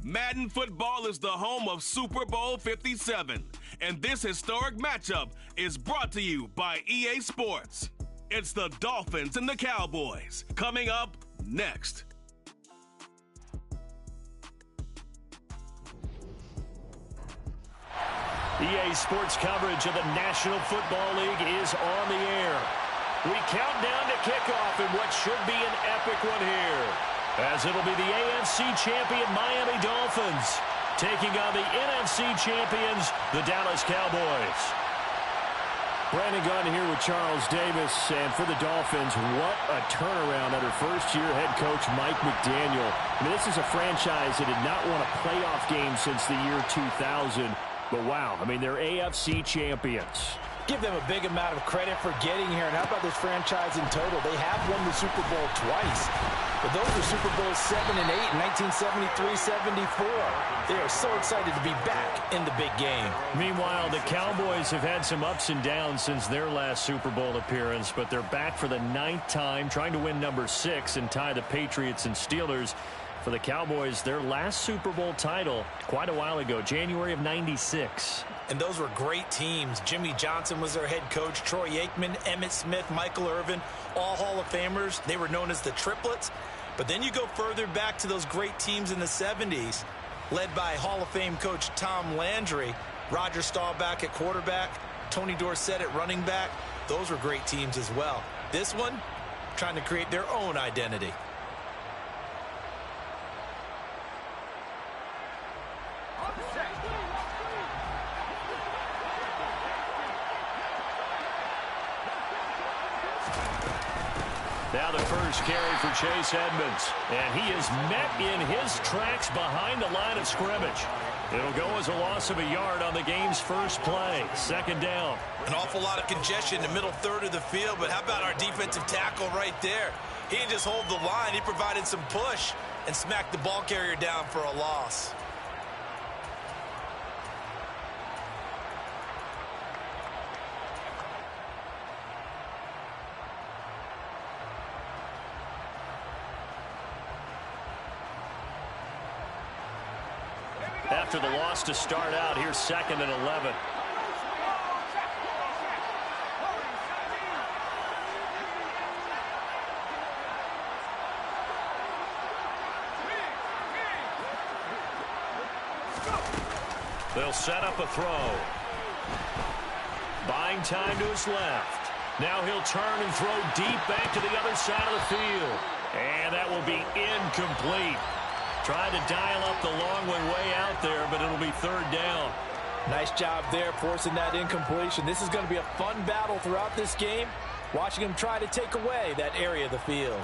Madden football is the home of Super Bowl 57, and this historic matchup is brought to you by EA Sports. It's the Dolphins and the Cowboys, coming up next. EA Sports coverage of the National Football League is on the air. We count down to kickoff in what should be an epic one here, as it'll be the AFC champion Miami Dolphins taking on the NFC champions, the Dallas Cowboys. Brandon Gunn here with Charles Davis, and for the Dolphins, what a turnaround under first-year head coach Mike McDaniel. I mean, this is a franchise that did not won a playoff game since the year 2000, but wow, I mean, they're AFC champions. Give them a big amount of credit for getting here. And how about this franchise in total? They have won the Super Bowl twice. But those were Super Bowls 7 and 8 in 1973-74. They are so excited to be back in the big game. Meanwhile, the Cowboys have had some ups and downs since their last Super Bowl appearance, but they're back for the 9th time, trying to win number 6 and tie the Patriots and Steelers. For the Cowboys, their last Super Bowl title quite a while ago, January of '96. And those were great teams. Jimmy Johnson was their head coach. Troy Aikman, Emmitt Smith, Michael Irvin, all Hall of Famers. They were known as the Triplets. But then you go further back to those great teams in the 70s, led by Hall of Fame coach Tom Landry, Roger Staubach at quarterback, Tony Dorsett at running back. Those were great teams as well. This one, trying to create their own identity. Now the first carry for Chase Edmonds. And he is met in his tracks behind the line of scrimmage. It'll go as a loss of a yard on the game's first play. Second down. An awful lot of congestion in the middle third of the field, but how about our defensive tackle right there? He didn't just hold the line. He provided some push and smacked the ball carrier down for a loss. After the loss to start out, here's 2nd and 11. They'll set up a throw. Buying time to his left. Now he'll turn and throw deep back to the other side of the field. And that will be incomplete. Trying to dial up the long one way out there, but it'll be 3rd down. Nice job there forcing that incompletion. This is going to be a fun battle throughout this game, watching him try to take away that area of the field.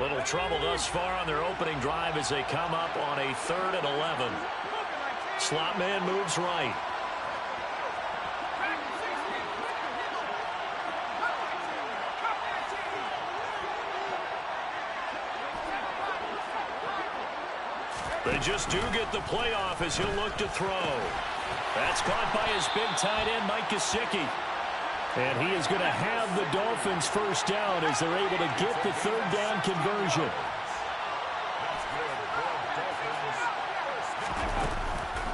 Little trouble thus far on their opening drive as they come up on a 3rd and 11. Slot man moves right. They just do get the playoff as he'll look to throw. That's caught by his big tight end, Mike Gesicki. And he is going to have the Dolphins first down as they're able to get the 3rd down conversion.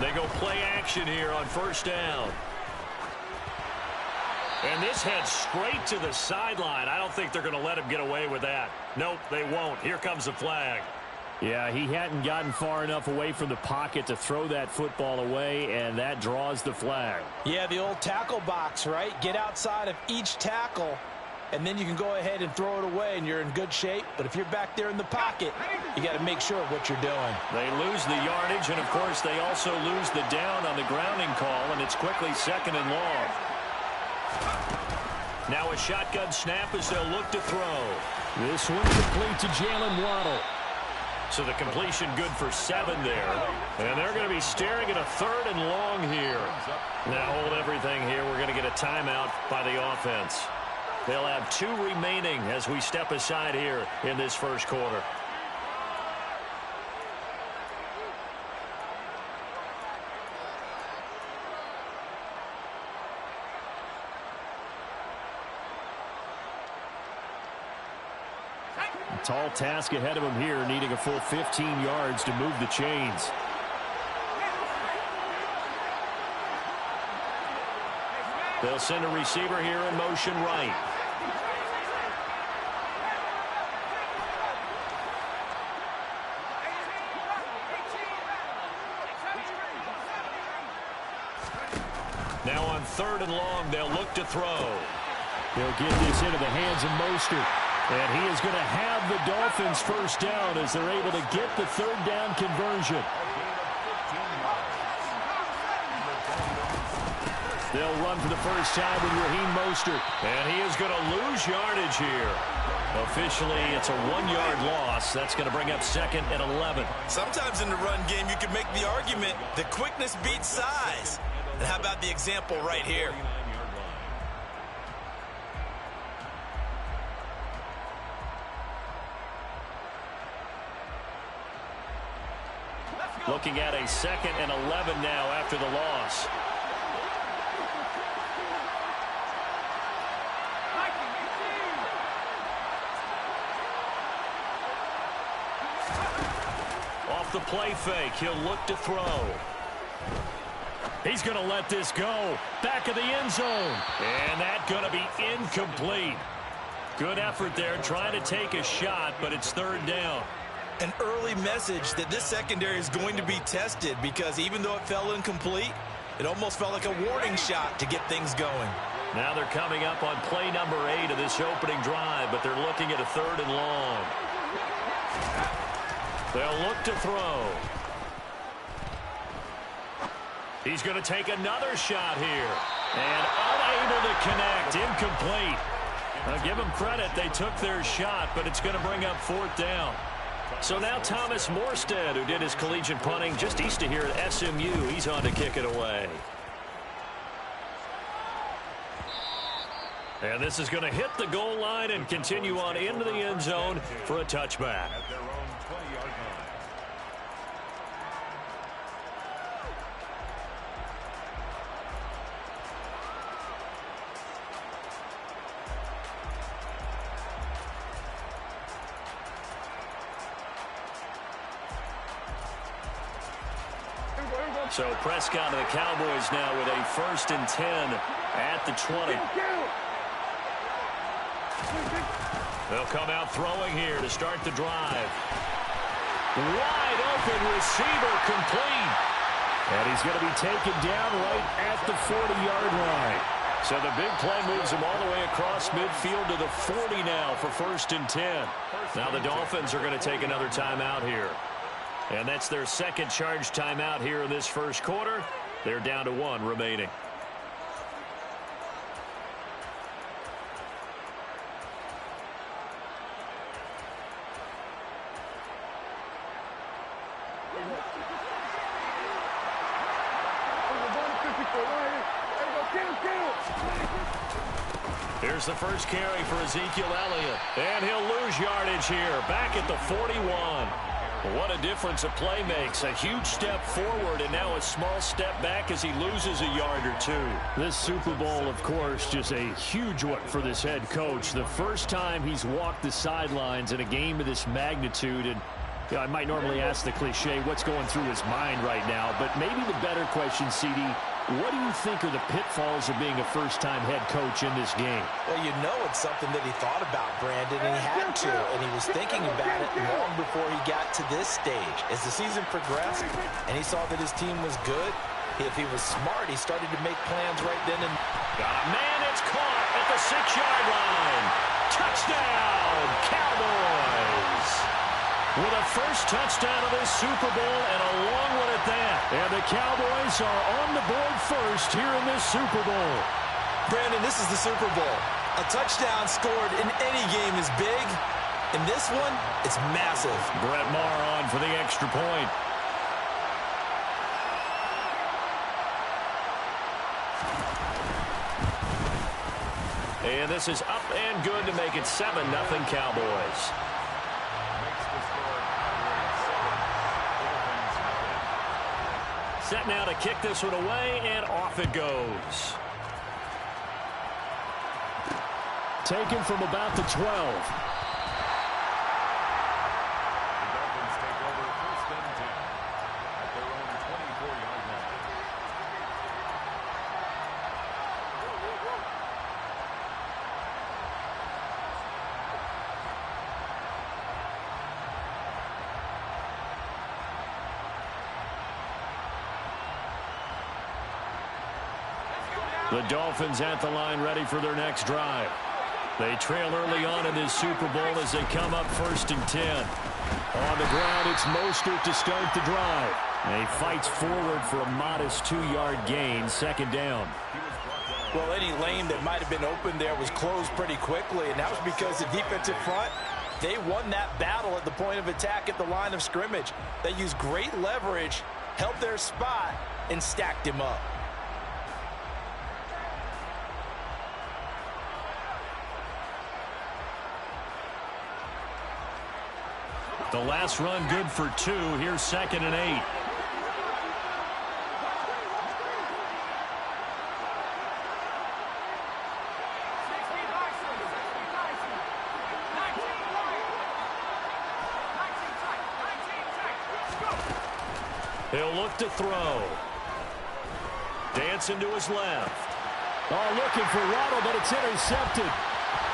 They go play action here on 1st down. And this heads straight to the sideline. I don't think they're going to let him get away with that. Nope, they won't. Here comes the flag. Yeah, he hadn't gotten far enough away from the pocket to throw that football away, and that draws the flag. Yeah, the old tackle box, right? Get outside of each tackle, and then you can go ahead and throw it away, and you're in good shape. But if you're back there in the pocket, you got to make sure of what you're doing. They lose the yardage, and, of course, they also lose the down on the grounding call, and it's quickly 2nd and long. Now a shotgun snap as they'll look to throw. This one complete to Jalen Waddle. So the completion good for 7 there. And they're going to be staring at a 3rd and long here. Now hold everything here. We're going to get a timeout by the offense. They'll have 2 remaining as we step aside here in this first quarter. tall task ahead of him here, needing a full 15 yards to move the chains. They'll send a receiver here in motion right. Now on 3rd and long, they'll look to throw. They'll get this into the hands of Mostert. And he is going to have the Dolphins first down as they're able to get the 3rd down conversion. They'll run for the first time with Raheem Mostert. And he is going to lose yardage here. Officially, it's a 1-yard loss. That's going to bring up 2nd and 11. Sometimes in the run game, you can make the argument that quickness beats size. And how about the example right here? Looking at a 2nd and 11 now after the loss. Off the play fake, he'll look to throw. He's going to let this go. Back of the end zone. And that's going to be incomplete. Good effort there, trying to take a shot, but it's 3rd down. An early message that this secondary is going to be tested, because even though it fell incomplete, it almost felt like a warning shot to get things going. Now they're coming up on play number 8 of this opening drive, but they're looking at a 3rd and long. They'll look to throw. He's going to take another shot here. And unable to connect. Incomplete. Now give them credit. They took their shot, but it's going to bring up 4th down. So now Thomas Morstead, who did his collegiate punting just east of here at SMU, he's on to kick it away. And this is going to hit the goal line and continue on into the end zone for a touchback. So Prescott and the Cowboys now with a 1st and 10 at the 20. They'll come out throwing here to start the drive. Wide open receiver, complete. And he's going to be taken down right at the 40-yard line. So the big play moves him all the way across midfield to the 40 now for 1st and 10. Now the Dolphins are going to take another timeout here. And that's their 2nd charge timeout here in this 1st quarter. They're down to 1 remaining. Here's the first carry for Ezekiel Elliott. And he'll lose yardage here. Back at the 41. What a difference a play makes. A huge step forward and now a small step back as he loses a yard or 2. This Super Bowl, of course, just a huge one for this head coach. The first time he's walked the sidelines in a game of this magnitude. And you know, I might normally ask the cliche, what's going through his mind right now? But maybe the better question, CD, what do you think are the pitfalls of being a first-time head coach in this game? Well, you know it's something that he thought about, Brandon, and he had to, and he was thinking about it long before he got to this stage. As the season progressed and he saw that his team was good, if he was smart, he started to make plans right then and... Got a man, it's caught at the 6-yard line. Touchdown, Cowboys! With a first touchdown of this Super Bowl and a long one at that. And the Cowboys are on the board first here in this Super Bowl. Brandon, this is the Super Bowl. A touchdown scored in any game is big. In this one, it's massive. Brett Maher on for the extra point. And this is up and good to make it 7-0 Cowboys. Set now to kick this one away, and off it goes. Taken from about the 12. The Dolphins at the line ready for their next drive. They trail early on in this Super Bowl as they come up 1st and 10. On the ground, it's Mostert to start the drive. And he fights forward for a modest 2-yard gain, 2nd down. Well, any lane that might have been open there was closed pretty quickly, and that was because the defensive front, they won that battle at the point of attack at the line of scrimmage. They used great leverage, held their spot, and stacked him up. The last run good for 2. Here's 2nd and 8. He'll look to throw. Dancing to his left. Oh, looking for Waddle, but it's intercepted.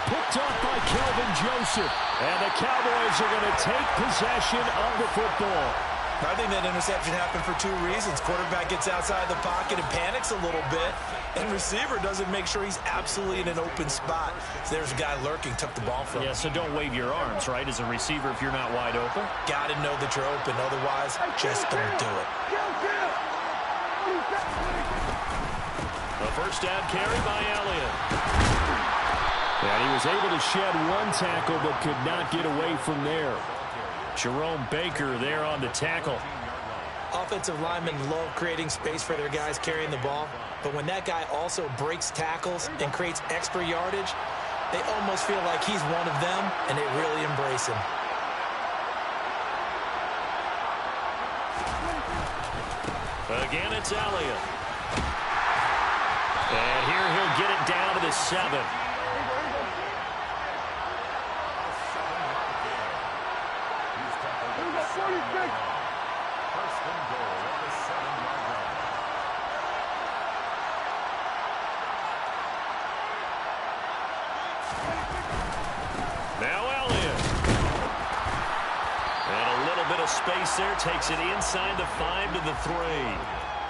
Picked off by Kelvin Joseph. And the Cowboys are going to take possession of the football. I think that interception happened for 2 reasons. Quarterback gets outside the pocket and panics a little bit, and receiver doesn't make sure he's absolutely in an open spot. So there's a guy lurking, took the ball from him. Yeah, so don't wave your arms, right, as a receiver if you're not wide open. Got to know that you're open. Otherwise, just don't do it. The first down carry by Elliott. And he was able to shed 1 tackle but could not get away from there. Jerome Baker there on the tackle. Offensive linemen love creating space for their guys carrying the ball, but when that guy also breaks tackles and creates extra yardage, they almost feel like he's one of them, and they really embrace him. Again, it's Elliott. And here he'll get it down to the 7. Now Elliott. And a little bit of space there. Takes it inside the 5 to the 3.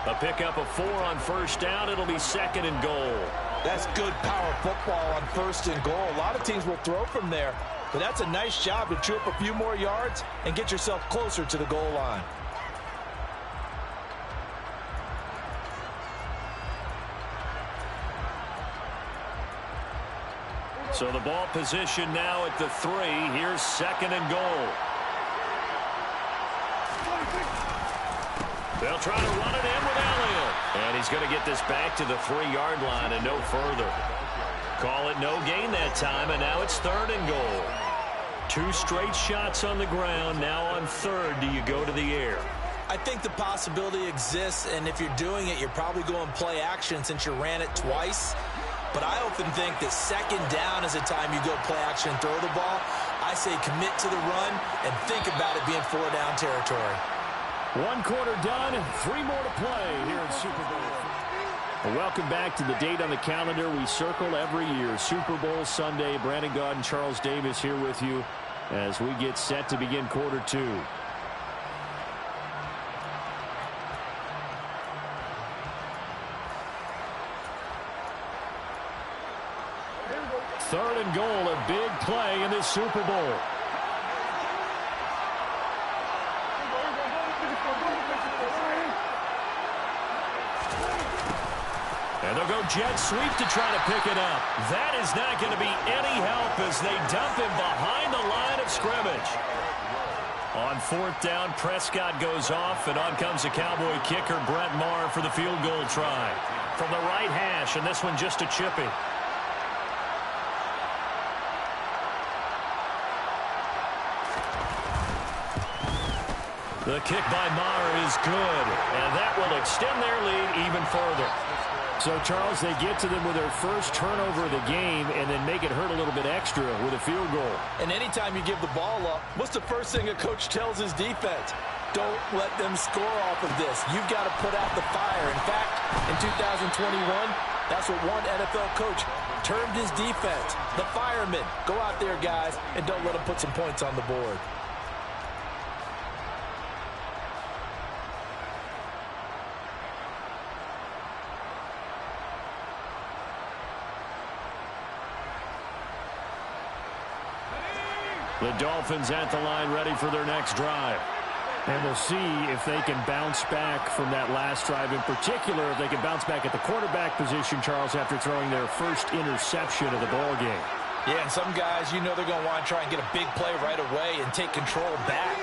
A pickup of 4 on 1st down. It'll be 2nd and goal. That's good power football on 1st and goal. A lot of teams will throw from there, but that's a nice job to chew up a few more yards and get yourself closer to the goal line. So the ball position now at the 3. Here's 2nd and goal. They'll try to run it in with Elliott. And he's going to get this back to the 3-yard line and no further. Call it no gain that time, and now it's 3rd and goal. 2 straight shots on the ground. Now on 3rd, do you go to the air? I think the possibility exists, and if you're doing it, you're probably going play action since you ran it twice. But I often think that 2nd down is a time you go play action and throw the ball. I say commit to the run and think about it being 4-down territory. 1 quarter done, 3 more to play here in Super Bowl. Well, welcome back to the date on the calendar we circle every year. Super Bowl Sunday. Brandon Gaud and Charles Davis here with you as we get set to begin quarter 2. Third and goal, a big play in this Super Bowl. And they'll go jet sweep to try to pick it up. That is not going to be any help as they dump him behind the line of scrimmage. On 4th down, Prescott goes off, and on comes the Cowboy kicker, Brett Maher, for the field goal try. From the right hash, and this one just a chippy. The kick by Maher is good, and that will extend their lead even further. So, Charles, they get to them with their first turnover of the game and then make it hurt a little bit extra with a field goal. And anytime you give the ball up, what's the first thing a coach tells his defense? Don't let them score off of this. You've got to put out the fire. In fact, in 2021, that's what one NFL coach termed his defense. The firemen. Go out there, guys, and don't let them put some points on the board. The Dolphins at the line ready for their next drive. And we'll see if they can bounce back from that last drive. In particular, if they can bounce back at the quarterback position, Charles, after throwing their first interception of the ball game. Yeah, and some guys, you know they're going to want to try and get a big play right away and take control back.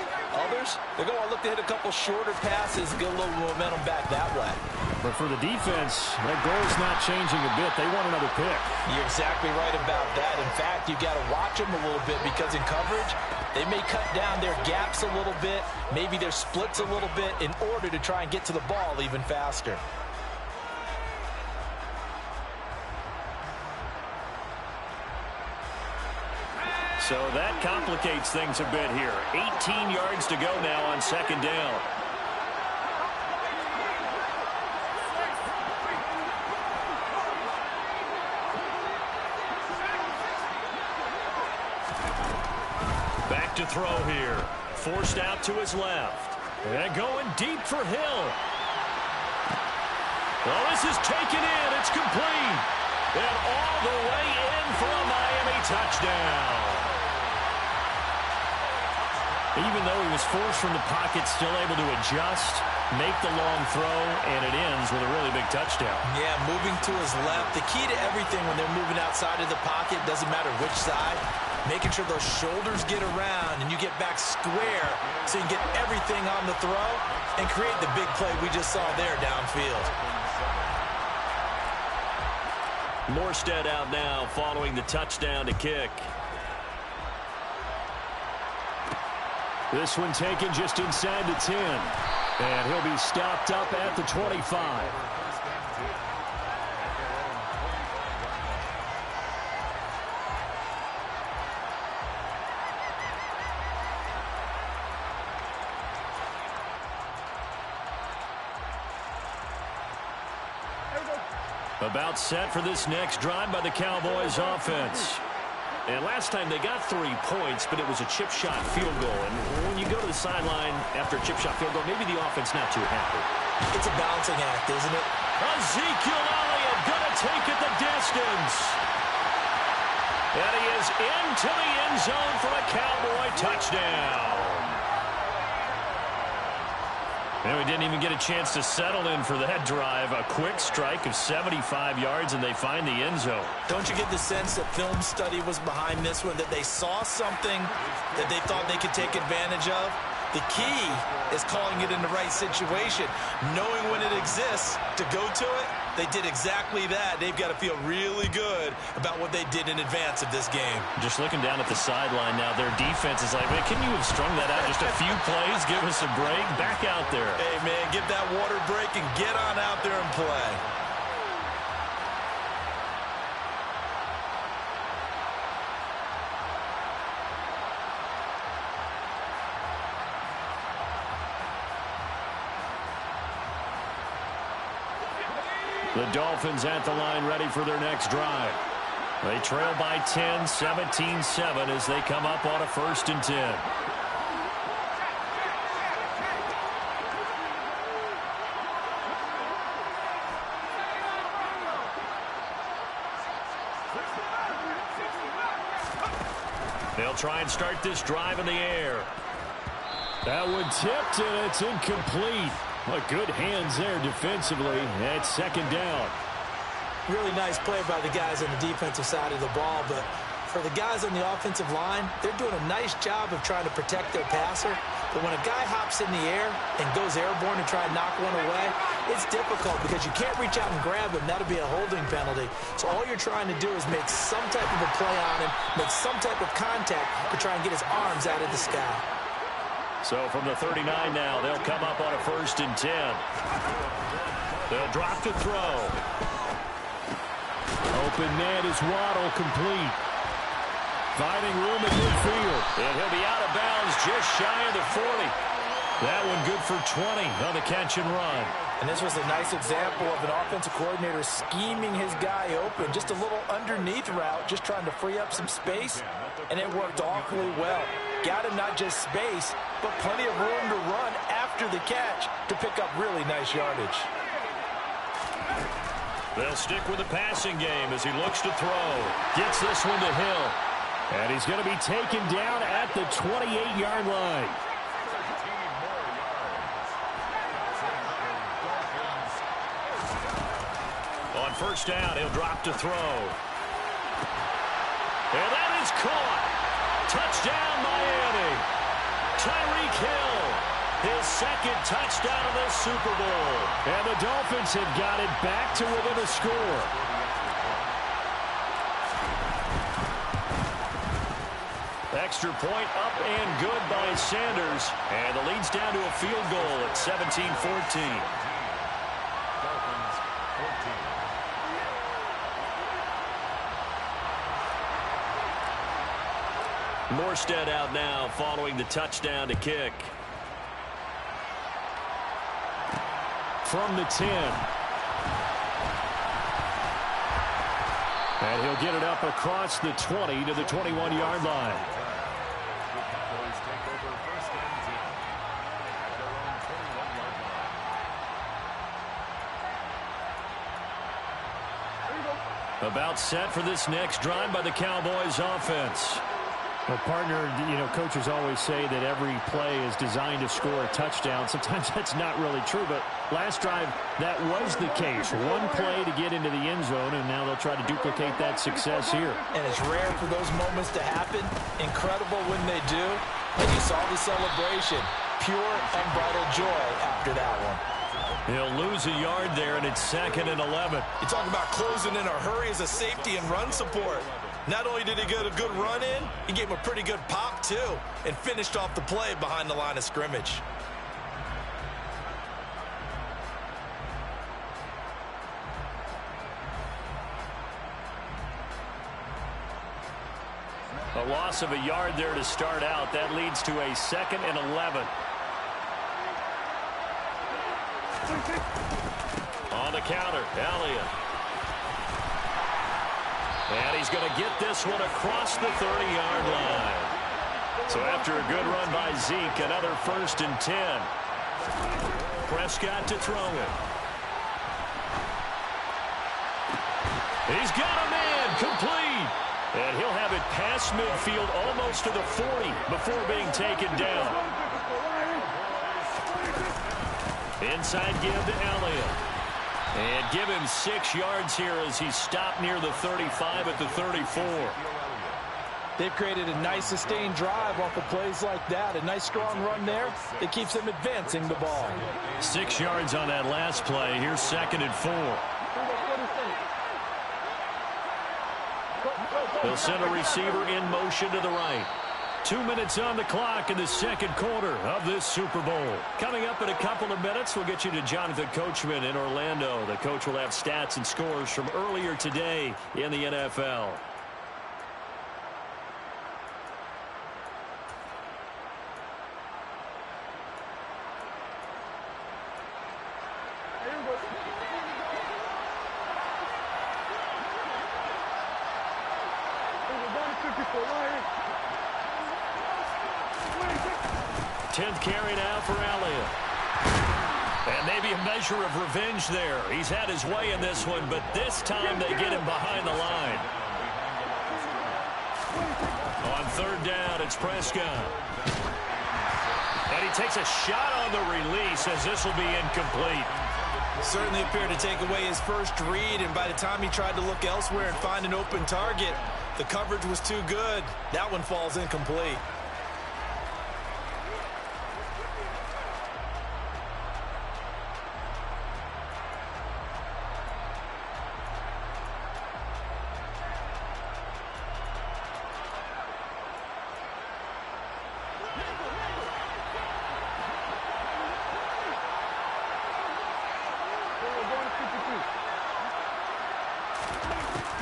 Others, they're going to look to hit a couple shorter passes, get a little momentum back that way. But for the defense, that goal's not changing a bit. They want another pick. You're exactly right about that. In fact, you've got to watch them a little bit because in coverage, they may cut down their gaps a little bit, maybe their splits a little bit in order to try and get to the ball even faster. So that complicates things a bit here. 18 yards to go now on second down. Back to throw here. Forced out to his left. And going deep for Hill. Well, this is taken in. It's complete. And all the way in for a Miami touchdown. Even though he was forced from the pocket, still able to adjust, make the long throw, and it ends with a really big touchdown. Yeah, moving to his left. The key to everything when they're moving outside of the pocket, doesn't matter which side, making sure those shoulders get around and you get back square so you can get everything on the throw and create the big play we just saw there downfield. Morstead out now following the touchdown to kick. This one taken just inside the 10. And he'll be stopped up at the 25. About set for this next drive by the Cowboys offense. And last time they got 3 points, but it was a chip shot field goal. And when you go to the sideline after a chip shot field goal, maybe the offense not too happy. It's a balancing act, isn't it? Ezekiel Elliott going to take it the distance. And he is into the end zone for a Cowboy touchdown. And we didn't even get a chance to settle in for that drive. A quick strike of 75 yards, and they find the end zone. Don't you get the sense that film study was behind this one, that they saw something that they thought they could take advantage of? The key is calling it in the right situation, knowing when it exists to go to it. They did exactly that. They've got to feel really good about what they did in advance of this game. Just looking down at the sideline now, their defense is like, man, can you have strung that out just a few plays? Give us a break. Back out there. Hey, man, give that water break and get on out there and play. The Dolphins at the line ready for their next drive. They trail by 10, 17-7 as they come up on a 1st and 10. They'll try and start this drive in the air. That one tipped, and it's incomplete. Well, good hands there defensively at 2nd down. Really nice play by the guys on the defensive side of the ball, but for the guys on the offensive line, they're doing a nice job of trying to protect their passer. But when a guy hops in the air and goes airborne and try to knock one away, it's difficult because you can't reach out and grab him. That'll be a holding penalty. So all you're trying to do is make some type of a play on him, make some type of contact to try and get his arms out of the sky. So from the 39 now, they'll come up on a 1st and 10. They'll drop to throw. Open man is Waddle, complete. Finding room in midfield. And he'll be out of bounds just shy of the 40. That one good for 20 on the catch and run. And this was a nice example of an offensive coordinator scheming his guy open. Just a little underneath route, just trying to free up some space. And it worked awfully well. Got him not just space, but plenty of room to run after the catch to pick up really nice yardage. They'll stick with the passing game as he looks to throw. Gets this one to Hill. And he's going to be taken down at the 28-yard line. On first down, he'll drop to throw. And that is caught. Touchdown, Miami. Tyreek Hill, his second touchdown of the Super Bowl. And the Dolphins have got it back to within a score. Extra point up and good by Sanders. And the lead's down to a field goal at 17-14. Morstead out now following the touchdown to kick. From the 10. And he'll get it up across the 20 to the 21-yard line. About set for this next drive by the Cowboys offense. Well, partner, coaches always say that every play is designed to score a touchdown. Sometimes that's not really true, but last drive, that was the case. One play to get into the end zone, and now they'll try to duplicate that success here. And it's rare for those moments to happen. Incredible when they do. And you saw the celebration. Pure, unbridled joy after that one. He'll lose a yard there, and it's 2nd and 11. You talk about closing in a hurry as a safety and run support. Not only did he get a good run in, he gave him a pretty good pop, too, and finished off the play behind the line of scrimmage. A loss of a yard there to start out. That leads to a 2nd and 11. On the counter, Elliott. And he's going to get this one across the 30-yard line. So after a good run by Zeke, another 1st and 10. Prescott to throw it. He's got a man complete. And he'll have it past midfield almost to the 40 before being taken down. Inside give to Elliott. And give him 6 yards here as he stopped near the 35 at the 34. They've created a nice sustained drive off of plays like that. A nice strong run there. It keeps them advancing the ball. 6 yards on that last play. Here's 2nd and 4. They'll send a receiver in motion to the right. 2 minutes on the clock in the second quarter of this Super Bowl. Coming up in a couple of minutes, we'll get you to Jonathan Coachman in Orlando. The coach will have stats and scores from earlier today in the NFL. Carry now for Elliott. And maybe a measure of revenge there. He's had his way in this one, but this time they get him behind the line. On 3rd down, it's Prescott. And he takes a shot on the release as this will be incomplete. Certainly appeared to take away his first read, and by the time he tried to look elsewhere and find an open target, the coverage was too good. That one falls incomplete.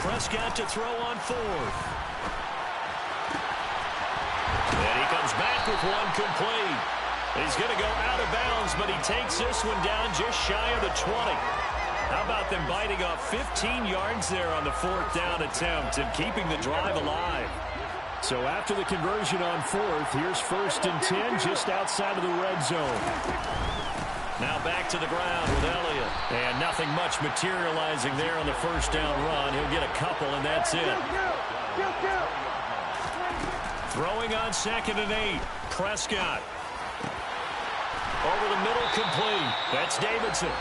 Prescott to throw on 4th. And he comes back with one complete. He's going to go out of bounds, but he takes this one down just shy of the 20. How about them biting off 15 yards there on the 4th down attempt and keeping the drive alive? So after the conversion on 4th, here's 1st and 10 just outside of the red zone. Now back to the ground with Elliott. And nothing much materializing there on the 1st down run. He'll get a couple, and that's it. Throwing on 2nd and 8. Prescott. Over the middle, complete. That's Davidson.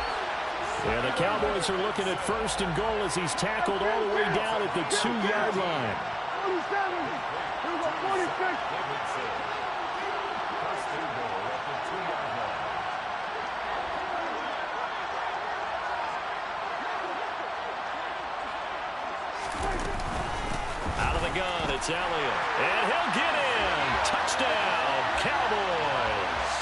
And the Cowboys are looking at 1st and goal as he's tackled all the way down at the 2-yard line. 47. Here we go, 46. Out of the gun, it's Elliott. And he'll get in. Touchdown, Cowboys.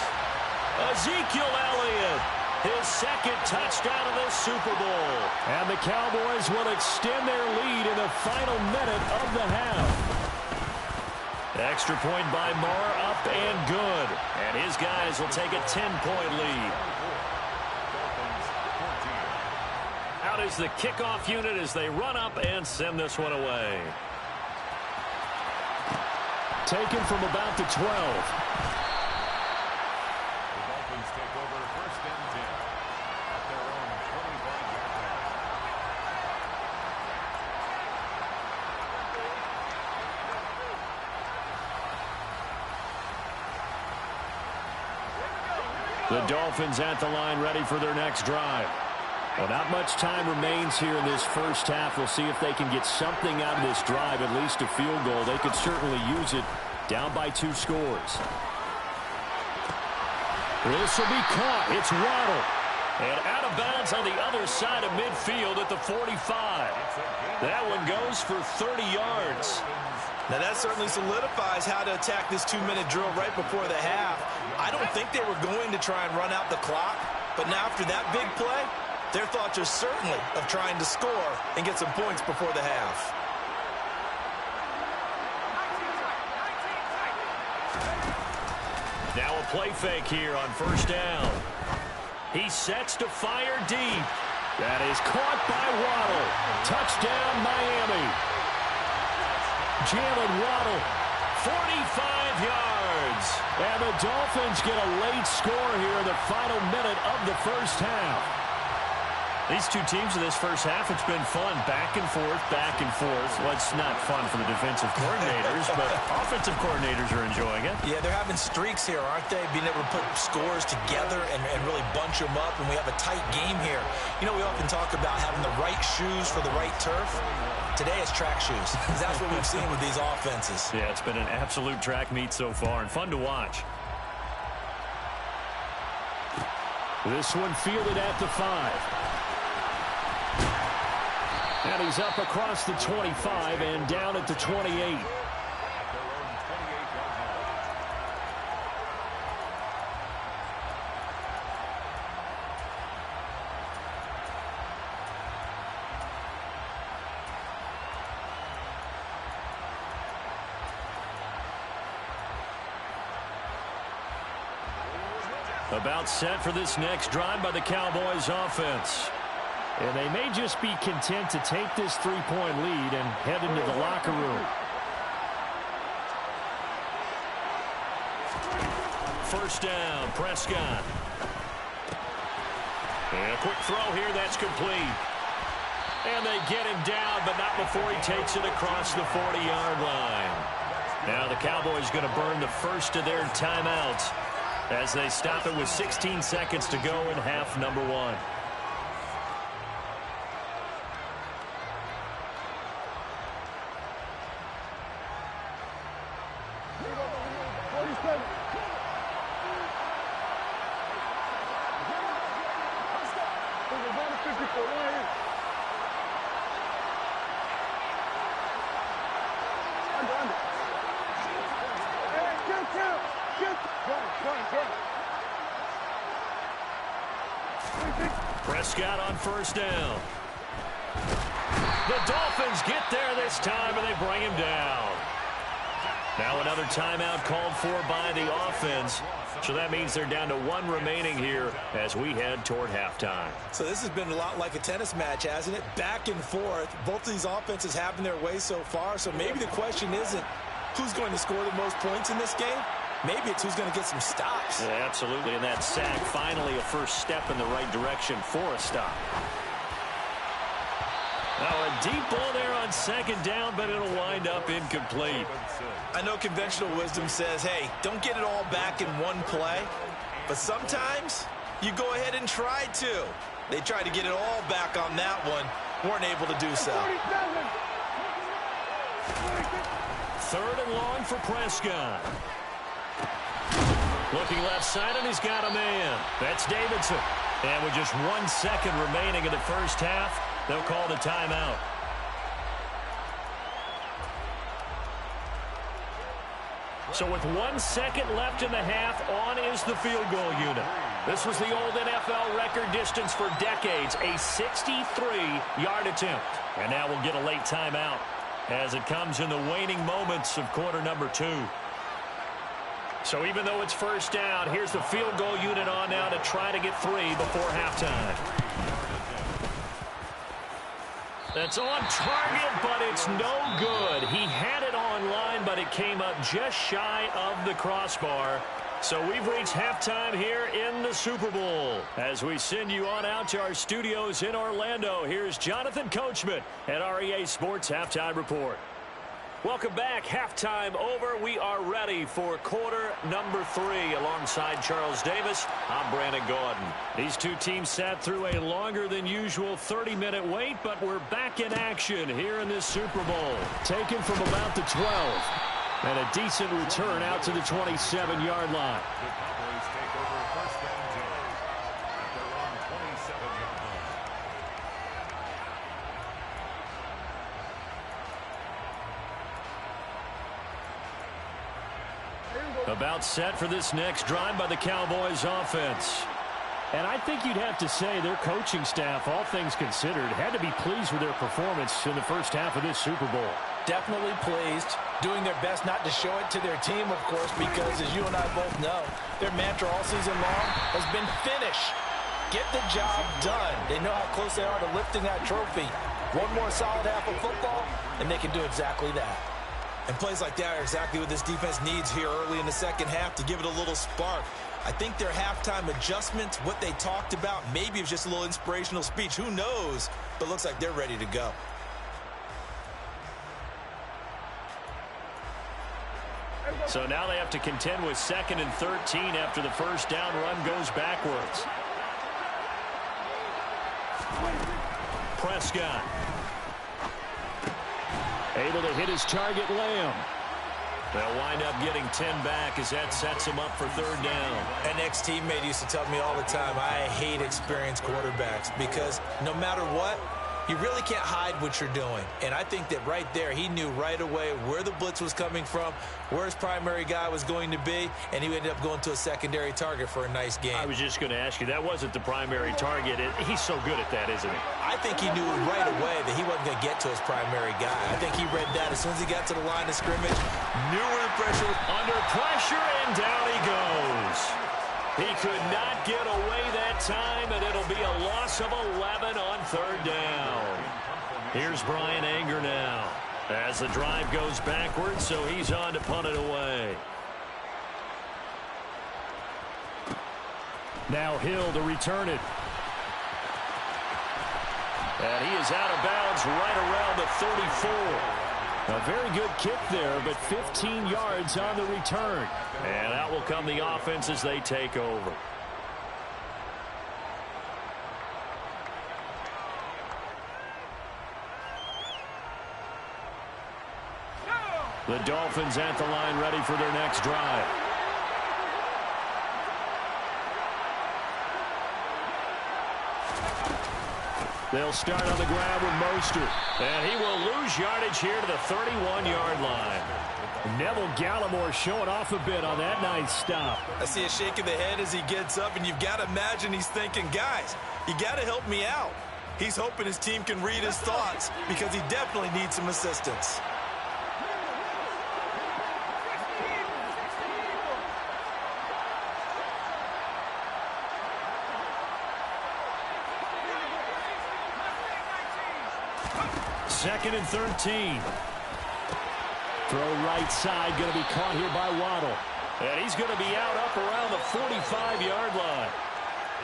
Ezekiel Elliott, his 2nd touchdown of the Super Bowl. And the Cowboys will extend their lead in the final minute of the half. Extra point by Marr, up and good. And his guys will take a 10-point lead. Out is the kickoff unit as they run up and send this one away. Taken from about the 12. The Dolphins at the line, ready for their next drive. Well, not much time remains here in this first half. We'll see if they can get something out of this drive, at least a field goal. They could certainly use it, down by 2 scores. This will be caught. It's Waddle. And out of bounds on the other side of midfield at the 45. That one goes for 30 yards. Now that certainly solidifies how to attack this 2-minute drill right before the half. I don't think they were going to try and run out the clock, but now after that big play, their thoughts are certainly of trying to score and get some points before the half. Now a play fake here on 1st down. He sets to fire deep. That is caught by Waddle. Touchdown, Miami. Jalen Waddle, 45 yards. And the Dolphins get a late score here in the final minute of the first half. These two teams in this first half, it's been fun. Back and forth, back and forth. Well, it's not fun for the defensive coordinators, but offensive coordinators are enjoying it. Yeah, they're having streaks here, aren't they? Being able to put scores together and really bunch them up, and we have a tight game here. You know, we often talk about having the right shoes for the right turf. Today it's track shoes. That's what we've seen with these offenses. Yeah, it's been an absolute track meet so far and fun to watch. This one fielded at the 5. And he's up across the 25 and down at the 28. About set for this next drive by the Cowboys offense. And they may just be content to take this 3-point lead and head into the locker room. 1st down, Prescott. And a quick throw here, that's complete. And they get him down, but not before he takes it across the 40-yard line. Now the Cowboys going to burn the first of their timeouts as they stop it with 16 seconds to go in half number 1. Prescott on 1st down. The Dolphins get there this time, and they bring him down. Now another timeout called for by the offense. So that means they're down to 1 remaining here as we head toward halftime. So this has been a lot like a tennis match, hasn't it? Back and forth. Both of these offenses having their way so far. So maybe the question isn't who's going to score the most points in this game. Maybe it's who's going to get some stops. Yeah, absolutely. And that sack, finally a first step in the right direction for a stop. Now a deep ball there on second down, but it'll wind up incomplete. I know conventional wisdom says, hey, don't get it all back in one play. But sometimes you go ahead and try to. They tried to get it all back on that one. Weren't able to do so. 3rd and long for Prescott. Looking left side, and he's got a man. That's Davidson. And with just 1 second remaining in the first half, they'll call the timeout. So with 1 second left in the half, on is the field goal unit. This was the old NFL record distance for decades, a 63-yard attempt. And now we'll get a late timeout as it comes in the waning moments of quarter number 2. So even though it's first down, here's the field goal unit on now to try to get 3 before halftime. That's on target, but it's no good. He had it on line, but it came up just shy of the crossbar. So we've reached halftime here in the Super Bowl. As we send you on out to our studios in Orlando, here's Jonathan Coachman at our EA Sports Halftime Report. Welcome back. Halftime over. We are ready for quarter number 3. Alongside Charles Davis, I'm Brandon Gordon. These two teams sat through a longer than usual 30-minute wait, but we're back in action here in this Super Bowl. Taken from about the 12. And a decent return out to the 27-yard line. About set for this next drive by the Cowboys offense. And I think you'd have to say their coaching staff, all things considered, had to be pleased with their performance in the first half of this Super Bowl. Definitely pleased, doing their best not to show it to their team, of course, because as you and I both know, their mantra all season long has been finish. Get the job done. They know how close they are to lifting that trophy. One more solid half of football, and they can do exactly that. And plays like that are exactly what this defense needs here early in the second half to give it a little spark. I think their halftime adjustments, what they talked about, maybe it was just a little inspirational speech. Who knows? But it looks like they're ready to go. So now they have to contend with 2nd and 13 after the first down run goes backwards. Prescott. Able to hit his target, Lamb. They'll wind up getting 10 back as that sets him up for 3rd down. An ex-teammate used to tell me all the time, I hate experienced quarterbacks because no matter what, you really can't hide what you're doing. And I think that right there, he knew right away where the blitz was coming from, where his primary guy was going to be, and he ended up going to a secondary target for a nice game. I was just going to ask you, that wasn't the primary target. He's so good at that, isn't he? I think he knew right away that he wasn't going to get to his primary guy. I think he read that as soon as he got to the line of scrimmage, knew where the pressure was. Under pressure, and down he goes. He could not get away that time, and it'll be a loss of 11 on 3rd down. Here's Brian Anger now as the drive goes backwards, so he's on to punt it away. Now Hill to return it. And he is out of bounds right around the 34. A very good kick there, but 15 yards on the return. And out will come the offense as they take over. The Dolphins at the line ready for their next drive. They'll start on the ground with Mostert. And he will lose yardage here to the 31-yard line. Neville Gallimore showing off a bit on that nice stop. I see a shake of the head as he gets up, and you've got to imagine he's thinking, guys, you got to help me out. He's hoping his team can read his thoughts because he definitely needs some assistance. Second and 13. Throw right side, going to be caught here by Waddle. And he's going to be out up around the 45-yard line.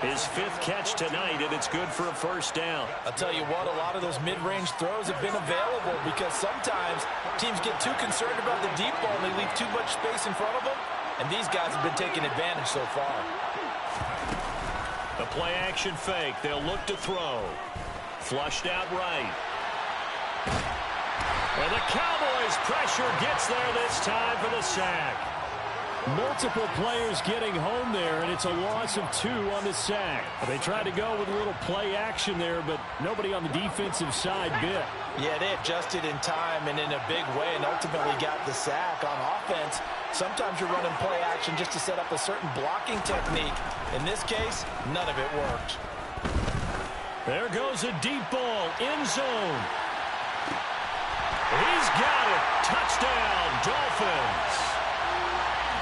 His 5th catch tonight, and it's good for a first down. I'll tell you what, a lot of those mid-range throws have been available because sometimes teams get too concerned about the deep ball and they leave too much space in front of them, and these guys have been taking advantage so far. The play-action fake. They'll look to throw. Flushed out right. And the Cowboys' pressure gets there this time for the sack. Multiple players getting home there, and it's a loss of 2 on the sack. They tried to go with a little play action there, but nobody on the defensive side bit. Yeah, they adjusted in time and in a big way and ultimately got the sack. On offense, sometimes you're running play action just to set up a certain blocking technique. In this case, none of it worked. There goes a deep ball, end zone. He's got it. Touchdown, Dolphins.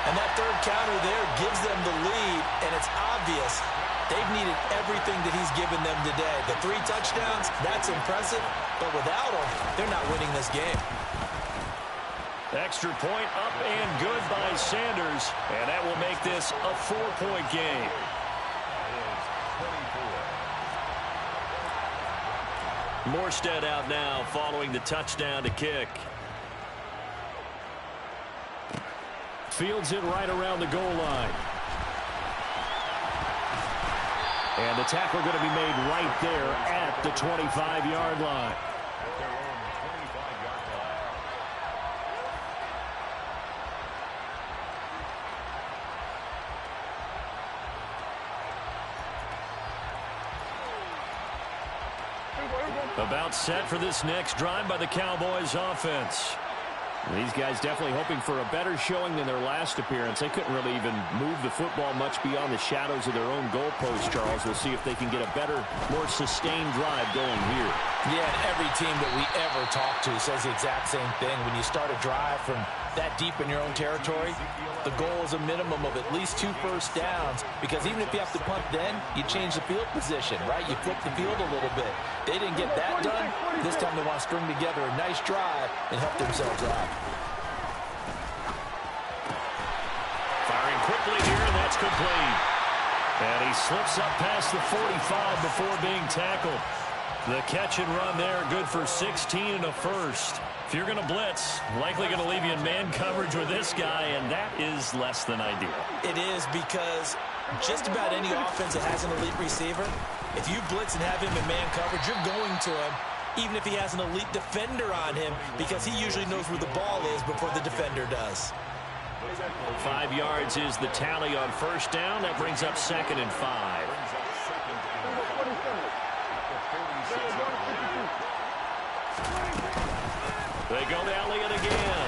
And that third counter there gives them the lead, and it's obvious they've needed everything that he's given them today. The 3 touchdowns, that's impressive, but without him, they're not winning this game. Extra point up and good by Sanders, and that will make this a 4-point game. Morstead out now following the touchdown to kick. Fields it right around the goal line. And the tackle going to be made right there at the 25-yard line. About set for this next drive by the Cowboys offense. These guys definitely hoping for a better showing than their last appearance. They couldn't really even move the football much beyond the shadows of their own goalpost, Charles. We'll see if they can get a better, more sustained drive going here. Yeah, and every team that we ever talk to says the exact same thing. When you start a drive from that deep in your own territory, the goal is a minimum of at least 2 first downs, because even if you have to punt then, you change the field position, right? You flip the field a little bit. They didn't get that done. This time they want to string together a nice drive and help themselves out. Firing quickly here, and that's complete. And he slips up past the 45 before being tackled. The catch and run there, good for 16 and a first. If you're going to blitz, likely going to leave you in man coverage with this guy, and that is less than ideal. It is, because just about any offense that has an elite receiver, if you blitz and have him in man coverage, you're going to him, even if he has an elite defender on him, because he usually knows where the ball is before the defender does. 5 yards is the tally on first down. That brings up 2nd and 5. They go to Elliott again.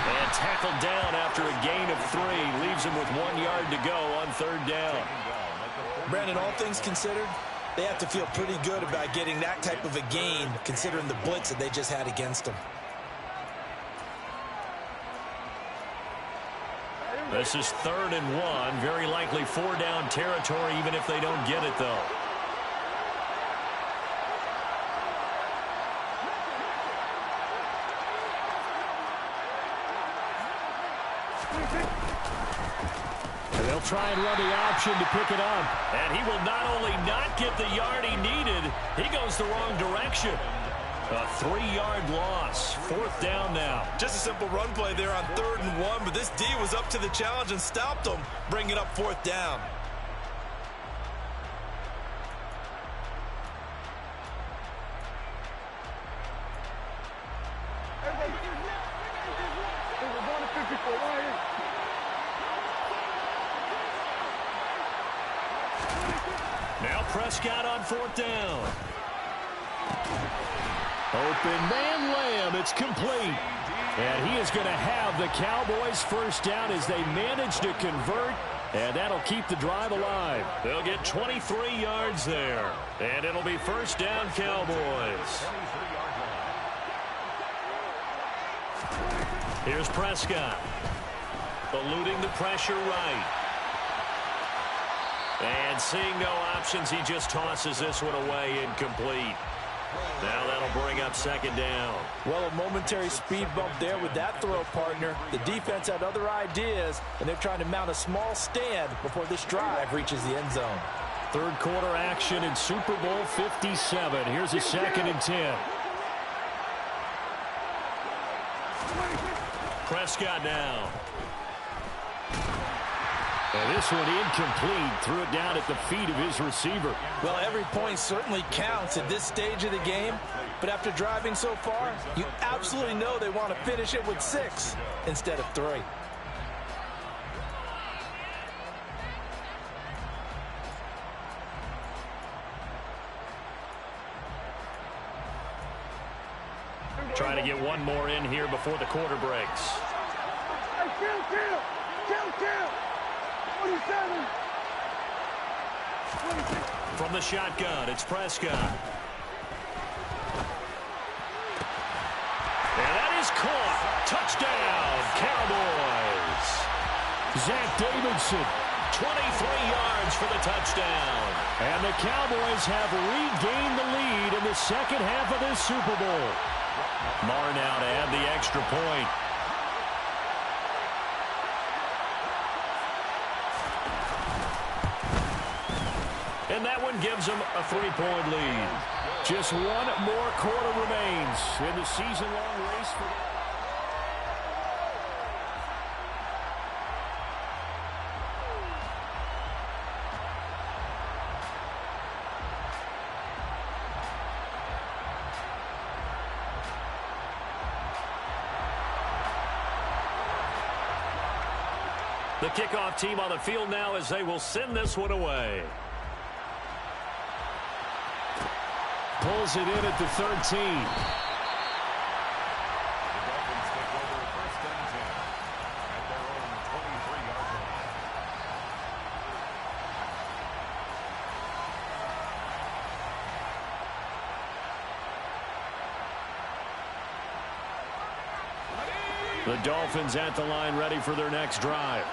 And tackled down after a gain of 3. Leaves him with 1 yard to go on 3rd down. Brandon, all things considered, they have to feel pretty good about getting that type of a gain, considering the blitz that they just had against them. This is 3rd and 1. Very likely 4-down territory, even if they don't get it, though. And they'll try and run the option to pick it up. And he will not only not get the yard he needed, he goes the wrong direction. A 3-yard loss. 4th down now. Just a simple run play there on 3rd and 1, but this D was up to the challenge and stopped them, bringing up 4th down. Now Prescott on 4th down. Open man Lamb. It's complete. And he is going to have the Cowboys first down as they manage to convert. And that'll keep the drive alive. They'll get 23 yards there. And it'll be first down Cowboys. Here's Prescott. Eluding the pressure right. And seeing no options, he just tosses this one away incomplete. Now that'll bring up 2nd down. Well, a momentary speed bump there with that throw, partner. The defense had other ideas, and they're trying to mount a small stand before this drive reaches the end zone. Third quarter action in Super Bowl 57. Here's a 2nd and 10. Prescott now. And this one incomplete. Threw it down at the feet of his receiver. Well, every point certainly counts at this stage of the game. But after driving so far, you absolutely know they want to finish it with 6 instead of 3. Trying to get one more in here before the quarter breaks. Hey, kill. 27. From the shotgun, it's Prescott. And that is caught. Touchdown, Cowboys. Zach Davidson, 23 yards for the touchdown. And the Cowboys have regained the lead in the second half of this Super Bowl. Marr now to add the extra point. And that one gives them a 3-point lead. Just one more quarter remains in the season-long race for the kickoff team on the field now as they will send this one away. Pulls it in at the 13. The Dolphins at the line ready for their next drive.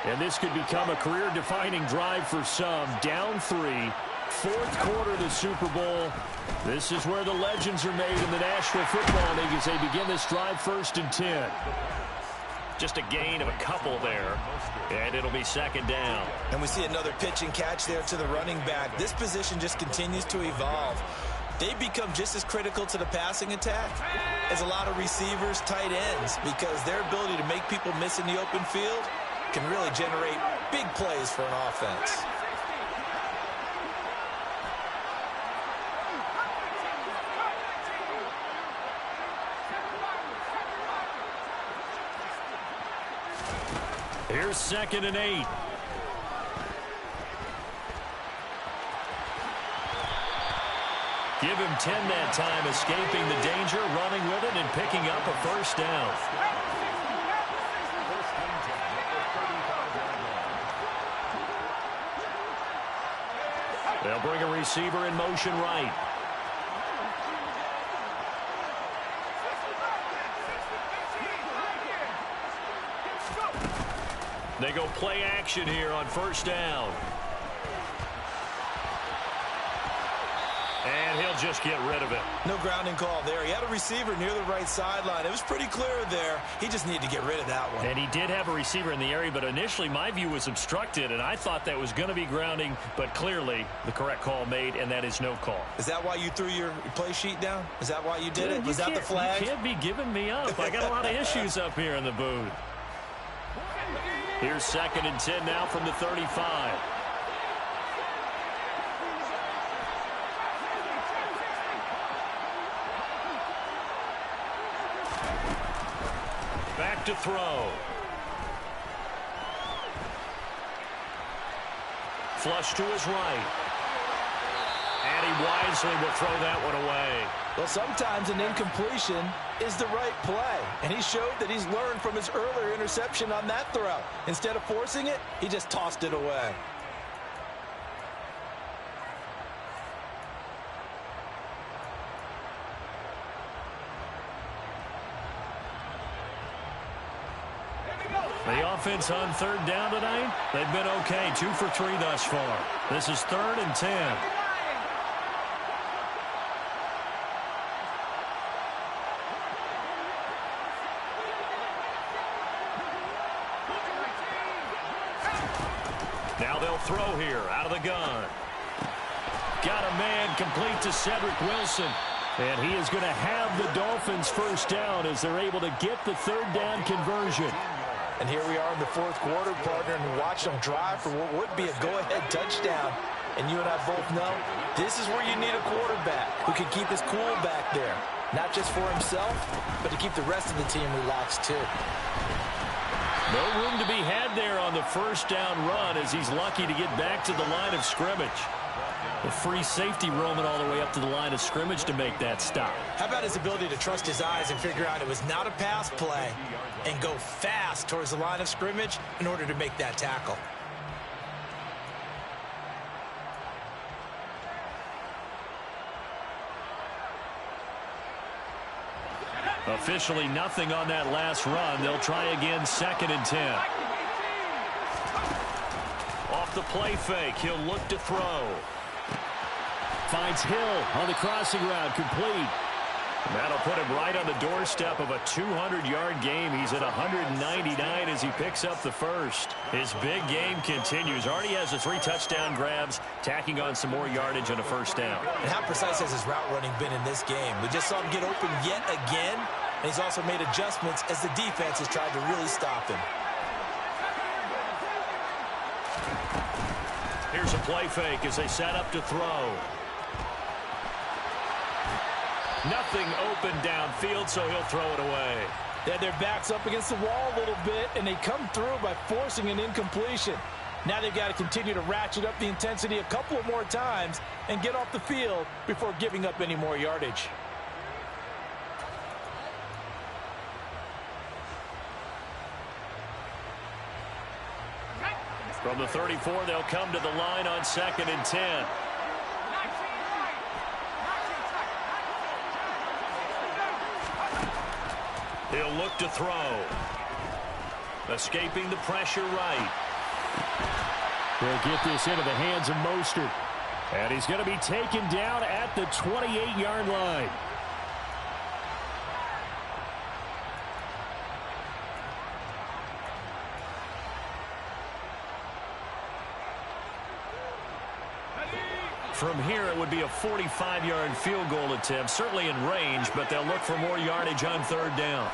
And this could become a career-defining drive for some. Down 3. Fourth quarter of the Super Bowl. This is where the legends are made in the National Football League as they begin this drive 1st and 10. Just a gain of a couple there. And it'll be 2nd down. And we see another pitch and catch there to the running back. This position just continues to evolve. They become just as critical to the passing attack as a lot of receivers, tight ends, because their ability to make people miss in the open field can really generate big plays for an offense. Here's 2nd and 8. Give him 10 that time, escaping the danger, running with it, and picking up a 1st down. They'll bring a receiver in motion right. They go play action here on 1st down. And he'll just get rid of it. No grounding call there. He had a receiver near the right sideline. It was pretty clear there. He just needed to get rid of that one. And he did have a receiver in the area, but initially my view was obstructed, and I thought that was going to be grounding, but clearly the correct call made, and that is no call. Is that why you threw your play sheet down? Is that why you did it? Was that the flag? You can't be giving me up. I got a lot of issues up here in the booth. Here's 2nd and 10 now from the 35. Back to throw. Flush to his right. And he wisely will throw that one away. Well, sometimes an incompletion is the right play. And he showed that he's learned from his earlier interception on that throw. Instead of forcing it, he just tossed it away. The offense on 3rd down tonight, they've been okay. 2 for 3 thus far. This is 3rd and 10. Now they'll throw here out of the gun. got a man complete to Cedric Wilson. And he is going to have the Dolphins first down as they're able to get the third down conversion. And here we are in the fourth quarter, partner, and watch them drive for what would be a go-ahead touchdown. And you and I both know this is where you need a quarterback who can keep his cool back there. Not just for himself, but to keep the rest of the team relaxed too. No room to be had there on the first down run as he's lucky to get back to the line of scrimmage. The free safety roaming all the way up to the line of scrimmage to make that stop. How about his ability to trust his eyes and figure out it was not a pass play and go fast towards the line of scrimmage in order to make that tackle. Officially nothing on that last run. They'll try again, 2nd and 10. Off the play fake, he'll look to throw. Finds Hill on the crossing route, complete. And that'll put him right on the doorstep of a 200-yard game. He's at 199 as he picks up the first. His big game continues. Already has the 3 touchdown grabs, tacking on some more yardage on a first down. And how precise has his route running been in this game? We just saw him get open yet again, and he's also made adjustments as the defense has tried to really stop him. Here's a play fake as they set up to throw. Nothing open downfield, so he'll throw it away. They had their backs up against the wall a little bit, and they come through by forcing an incompletion. Now they've got to continue to ratchet up the intensity a couple of more times and get off the field before giving up any more yardage. From the 34, they'll come to the line on 2nd and 10. He'll look to throw. Escaping the pressure right. They'll get this into the hands of Mostert. And he's going to be taken down at the 28-yard line. From here, it would be a 45-yard field goal attempt, certainly in range, but they'll look for more yardage on 3rd down.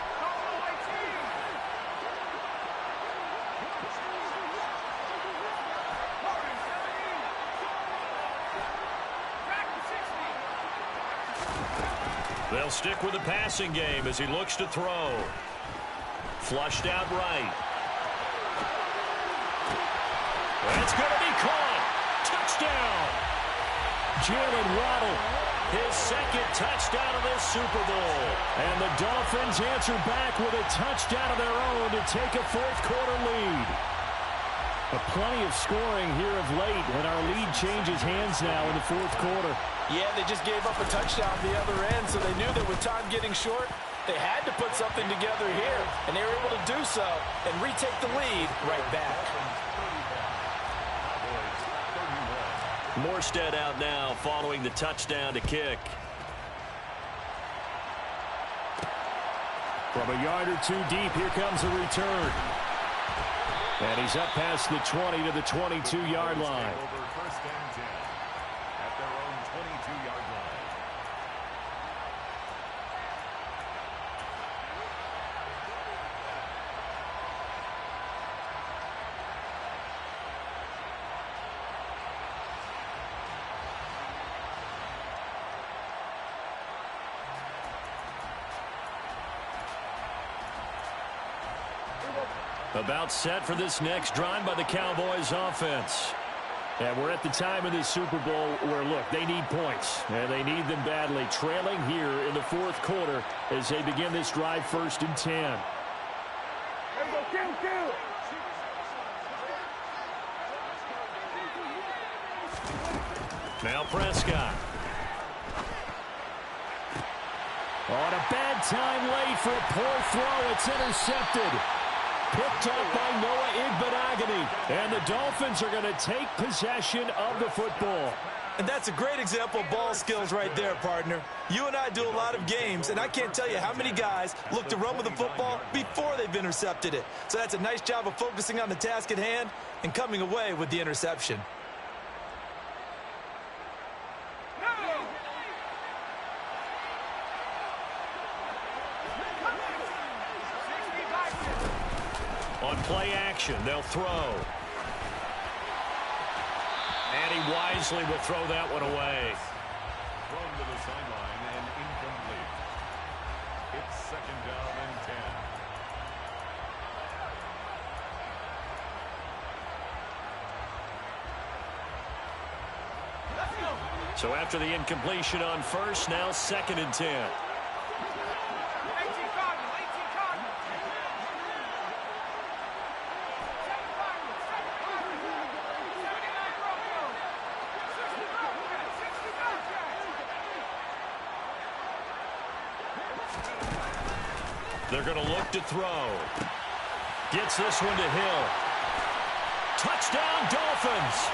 They'll stick with the passing game as he looks to throw. Flushed out right. It's going to be caught. Touchdown. Jalen Waddle, his 2nd touchdown of this Super Bowl. And the Dolphins answer back with a touchdown of their own to take a 4th quarter lead. Plenty of scoring here of late, and our lead changes hands now in the 4th quarter. Yeah, they just gave up a touchdown the other end, so they knew that with time getting short, they had to put something together here, and they were able to do so and retake the lead right back. Morstead out now following the touchdown to kick. From a yard or two deep, here comes a return. And he's up past the 20 to the 22-yard line. First and 10 at their own 22-yard line. About set for this next drive by the Cowboys offense. And we're at the time of this Super Bowl where, look, they need points, and they need them badly. Trailing here in the 4th quarter as they begin this drive, 1st and 10. Kill. Now Prescott. On a bad time late for a poor throw. It's intercepted. Picked up by Noah Igbenogany. And the Dolphins are going to take possession of the football. And that's a great example of ball skills right there, partner. You and I do a lot of games, and I can't tell you how many guys look to run with the football before they've intercepted it. So that's a nice job of focusing on the task at hand and coming away with the interception. Play action. They'll throw. And he wisely will throw that one away. Thrown to the sideline and incomplete. It's second down and 10. So after the incompletion on first, now second and 10. They're going to look to throw. Gets this one to Hill. Touchdown, Dolphins.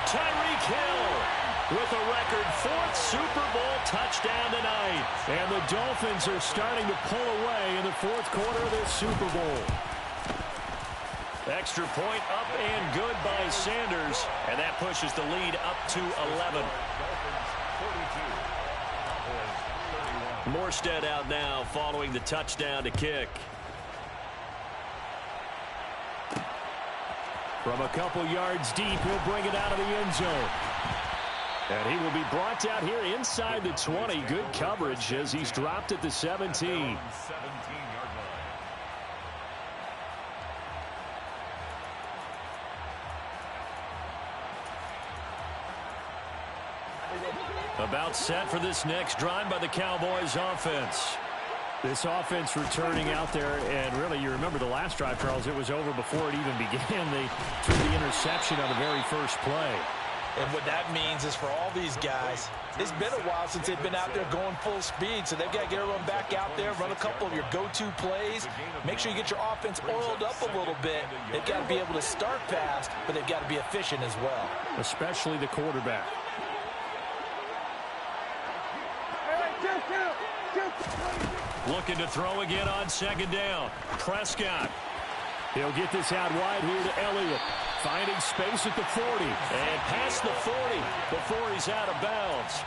Tyreek Hill with a record 4th Super Bowl touchdown tonight. And the Dolphins are starting to pull away in the 4th quarter of this Super Bowl. Extra point up and good by Sanders. And that pushes the lead up to 11. Dolphins 42. Cowboys 31. Morstead out now following the touchdown to kick. From a couple yards deep, he'll bring it out of the end zone. And he will be brought down here inside the 20. Good coverage as he's dropped at the 17. 17-yard line. About set for this next drive by the Cowboys offense. This offense returning out there, and really, you remember the last drive, Charles, it was over before it even began. They threw the interception on the very first play. And what that means is for all these guys, it's been a while since they've been out there going full speed, so they've got to get everyone back out there, run a couple of your go-to plays, make sure you get your offense oiled up a little bit. They've got to be able to start fast, but they've got to be efficient as well. Especially the quarterback. Looking to throw again on second down. Prescott. He'll get this out wide here to Elliott. Finding space at the 40. And past the 40 before he's out of bounds.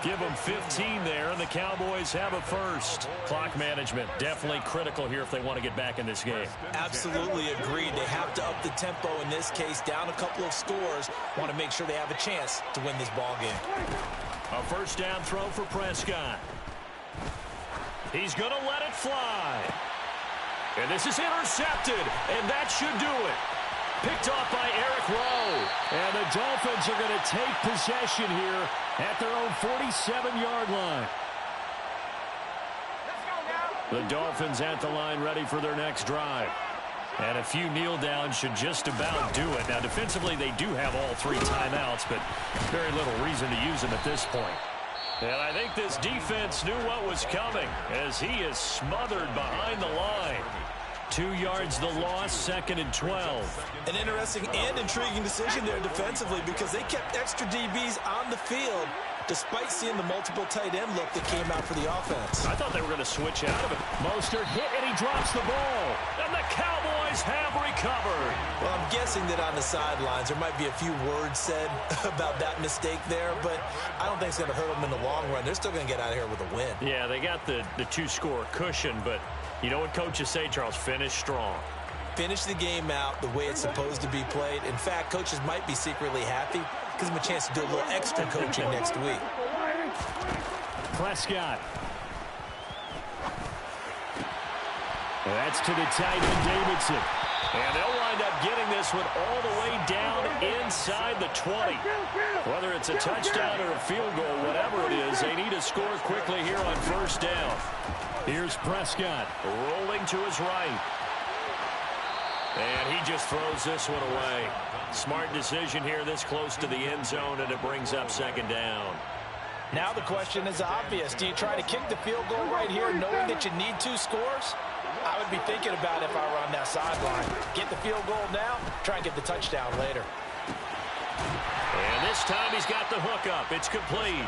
Give him 15 there, and the Cowboys have a first. Clock management definitely critical here if they want to get back in this game. Absolutely agreed. They have to up the tempo in this case, down a couple of scores. Want to make sure they have a chance to win this ball game. A first down throw for Prescott. He's going to let it fly. And this is intercepted, and that should do it. Picked off by Eric Rowe. And the Dolphins are going to take possession here at their own 47-yard line. The Dolphins at the line ready for their next drive. And a few kneel downs should just about do it. Now, defensively, they do have all 3 timeouts, but very little reason to use them at this point. And I think this defense knew what was coming as he is smothered behind the line. 2 yards the loss, second and 12. An interesting and intriguing decision there defensively because they kept extra DBs on the field despite seeing the multiple tight end look that came out for the offense. I thought they were going to switch out of it. Mostert hit and he drops the ball. And the Cowboys have recovered. Well, I'm guessing that on the sidelines there might be a few words said about that mistake there, but I don't think it's going to hurt them in the long run. They're still going to get out of here with a win. Yeah, they got the 2-score cushion, but you know what coaches say, Charles? Finish strong. Finish the game out the way it's supposed to be played. In fact, coaches might be secretly happy. Gives them a chance to do a little extra coaching next week. Prescott. That's to the tight end, Davidson. And they'll wind up getting this one all the way down inside the 20. Whether it's a touchdown or a field goal, whatever it is, they need to score quickly here on first down. Here's Prescott. Rolling to his right. And he just throws this one away. Smart decision here this close to the end zone, and it brings up second down. Now the question is obvious. Do you try to kick the field goal right here knowing that you need 2 scores? I would be thinking about it if I were on that sideline. Get the field goal now, try and get the touchdown later. And this time he's got the hook up. It's complete.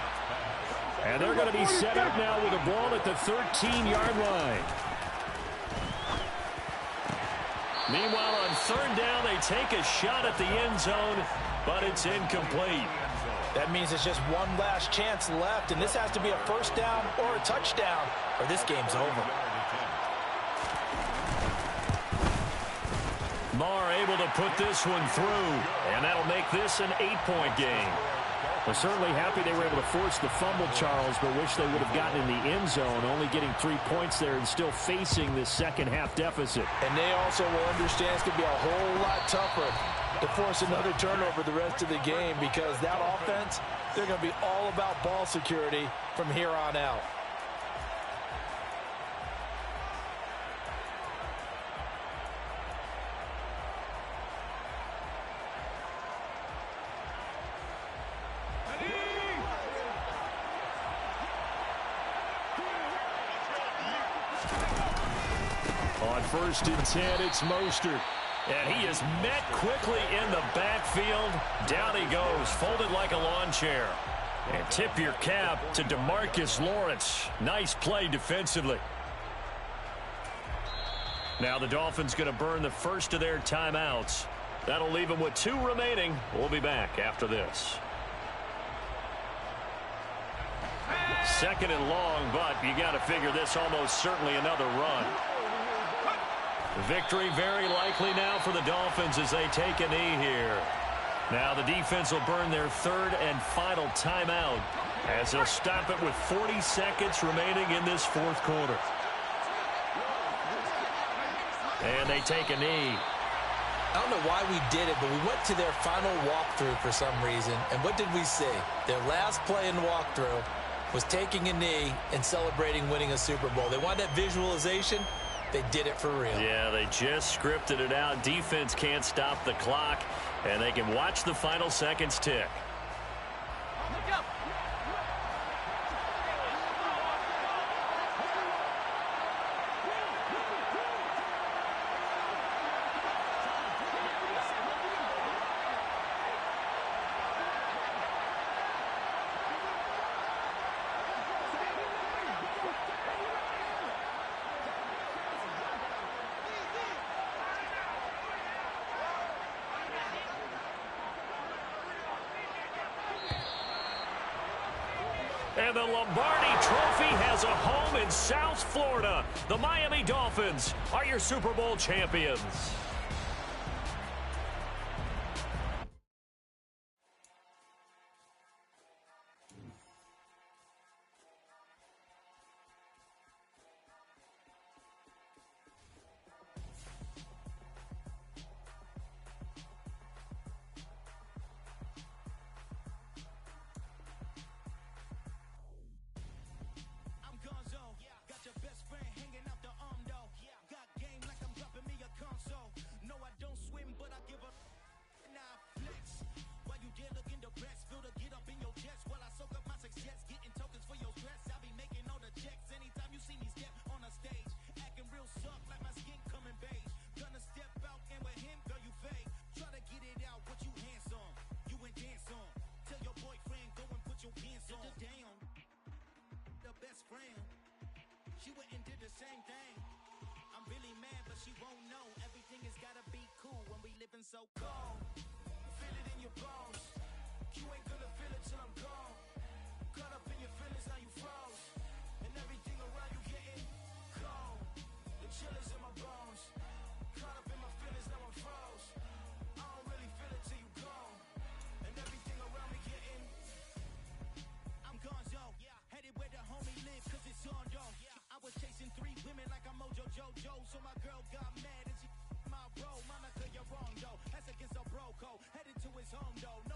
And they're going to be set up now with a ball at the 13-yard line. Meanwhile, on third down, they take a shot at the end zone, but it's incomplete. That means it's just one last chance left, and this has to be a first down or a touchdown, or this game's over. Marr able to put this one through, and that'll make this an 8-point game. We're certainly happy they were able to force the fumble, Charles, but wish they would have gotten in the end zone, only getting 3 points there and still facing this second-half deficit. And they also will understand it's going to be a whole lot tougher to force another turnover the rest of the game, because that offense, they're going to be all about ball security from here on out. On 1st and 10, it's Mostert. And he is met quickly in the backfield. Down he goes, folded like a lawn chair. And tip your cap to DeMarcus Lawrence. Nice play defensively. Now the Dolphins going to burn the first of their timeouts. That'll leave them with 2 remaining. We'll be back after this. 2nd and long, but you got to figure this almost certainly another run. Victory very likely now for the Dolphins as they take a knee here. Now the defense will burn their 3rd and final timeout as they'll stop it with 40 seconds remaining in this 4th quarter. And they take a knee. I don't know why we did it, but we went to their final walkthrough for some reason. And what did we see? Their last play in the walkthrough was taking a knee and celebrating winning a Super Bowl. They wanted that visualization. They did it for real. Yeah, they just scripted it out. Defense can't stop the clock, and they can watch the final seconds tick. And the Lombardi Trophy has a home in South Florida. The Miami Dolphins are your Super Bowl champions. She went and did the same thing. I'm really mad, but she won't know. Everything has gotta be cool when we living so cold. Feel it in your bones. You ain't gonna feel it till I'm gone. Caught up in your feelings, now you froze. And everything around you getting cold. The chill is in my bones. Caught up in my feelings, now I'm froze. I don't really feel it till you gone. And everything around me getting, I'm gone, yo. Headed where the homie live, cause it's on, yo. I was chasing 3 women like I'm Mojo Jojo. So my girl got mad and she my bro. Monica, you're wrong, yo. That's against a bro code. Headed to his home, though.